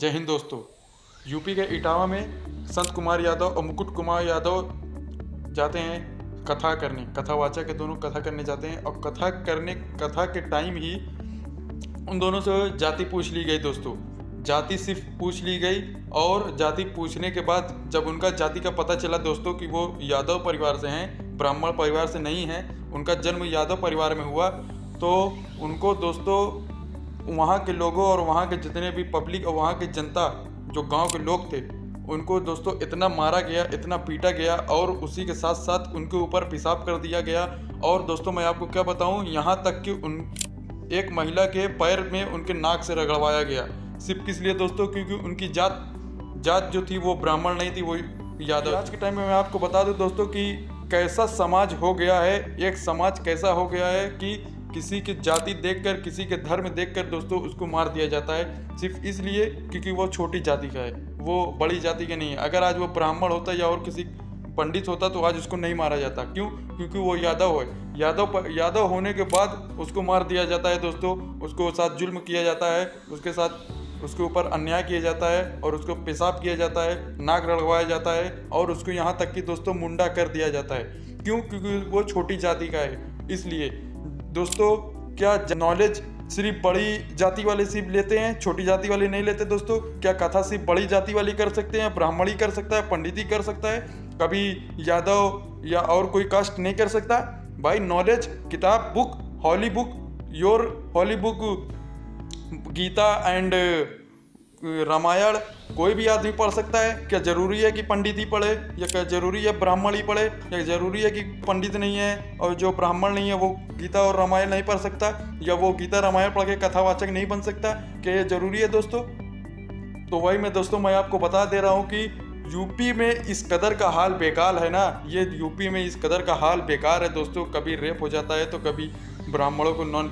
जय हिंद दोस्तों। यूपी के इटावा में संत कुमार यादव और मुकुट कुमार यादव जाते हैं कथा करने। कथावाचक के दोनों कथा करने जाते हैं और कथा के टाइम ही उन दोनों से जाति पूछ ली गई दोस्तों। जाति सिर्फ पूछ ली गई और जाति पूछने के बाद जब उनका जाति का पता चला दोस्तों कि वो यादव परिवार से हैं, ब्राह्मण परिवार से नहीं हैं, उनका जन्म यादव परिवार में हुआ, तो उनको दोस्तों वहाँ के लोगों और वहाँ के जितने भी पब्लिक और वहाँ की जनता जो गांव के लोग थे उनको दोस्तों इतना मारा गया, इतना पीटा गया और उसी के साथ साथ उनके ऊपर पेशाब कर दिया गया। और दोस्तों मैं आपको क्या बताऊं, यहाँ तक कि उन एक महिला के पैर में उनके नाक से रगड़वाया गया। सिर्फ किस लिए दोस्तों, क्योंकि उनकी जात जो थी वो ब्राह्मण नहीं थी, वो यादव। आज के टाइम में मैं आपको बता दूं दोस्तों कि कैसा समाज हो गया है। एक समाज कैसा हो गया है कि किसी की जाति देखकर, किसी के धर्म देखकर दोस्तों उसको मार दिया जाता है, सिर्फ इसलिए क्योंकि वो छोटी जाति का है, वो बड़ी जाति का नहीं है। अगर आज वो ब्राह्मण होता या और किसी पंडित होता तो आज उसको नहीं मारा जाता। क्यों? क्योंकि वो यादव है। यादव होने के बाद उसको मार दिया जाता है दोस्तों, उसको साथ जुल्म किया जाता है, उसके ऊपर अन्याय किया जाता है और उसको पेशाब किया जाता है, नाक रगड़वाया जाता है और उसको यहाँ तक कि दोस्तों मुंडा कर दिया जाता है। क्यों? क्योंकि वो छोटी जाति का है। इसलिए दोस्तों क्या नॉलेज सिर्फ बड़ी जाति वाले सिर्फ लेते हैं, छोटी जाति वाले नहीं लेते दोस्तों? क्या कथा सिर्फ बड़ी जाति वाली कर सकते हैं, ब्राह्मण ही कर सकता है, पंडित ही कर सकता है, कभी यादव या और कोई कास्ट नहीं कर सकता? भाई नॉलेज, किताब, book, holy book Gita and Ramayana कोई भी आदमी पढ़ सकता है। क्या जरूरी है कि पंडित ही पढ़े, या क्या जरूरी है ब्राह्मण ही पढ़े, या जरूरी है कि पंडित नहीं है और जो ब्राह्मण नहीं है वो गीता और रामायण नहीं पढ़ सकता, या वो गीता रामायण पढ़ के कथावाचक नहीं बन सकता? क्या ये जरूरी है दोस्तों? तो वही मैं आपको बता दे रहा हूँ कि यूपी में इस कदर का हाल बेकार है ना, ये यूपी में इस कदर का हाल बेकार है दोस्तों। कभी रेप हो जाता है तो कभी ब्राह्मणों को नॉन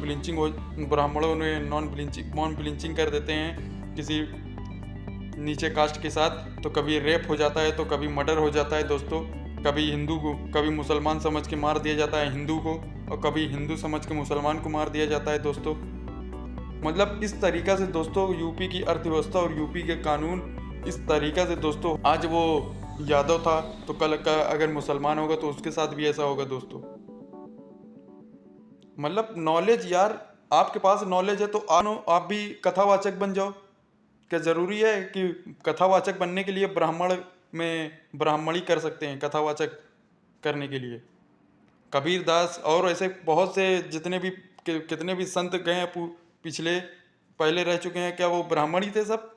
ब्लिंचिंग कर देते हैं किसी नीचे कास्ट के साथ, तो कभी रेप हो जाता है तो कभी मर्डर हो जाता है दोस्तों। कभी हिंदू को, कभी मुसलमान समझ के मार दिया जाता है हिंदू को, और कभी हिंदू समझ के मुसलमान को मार दिया जाता है दोस्तों। मतलब इस तरीक़ा से दोस्तों यूपी की अर्थव्यवस्था और यूपी के कानून इस तरीक़ा से दोस्तों, आज वो यादव था तो कल का अगर मुसलमान होगा तो उसके साथ भी ऐसा होगा दोस्तों। मतलब नॉलेज यार, आपके पास नॉलेज है तो आप भी कथावाचक बन जाओ। क्या ज़रूरी है कि कथावाचक बनने के लिए ब्राह्मणी कर सकते हैं कथावाचक करने के लिए? कबीरदास और ऐसे बहुत से कितने भी संत गए हैं पिछले पहले रह चुके हैं, क्या वो ब्राह्मण ही थे सब?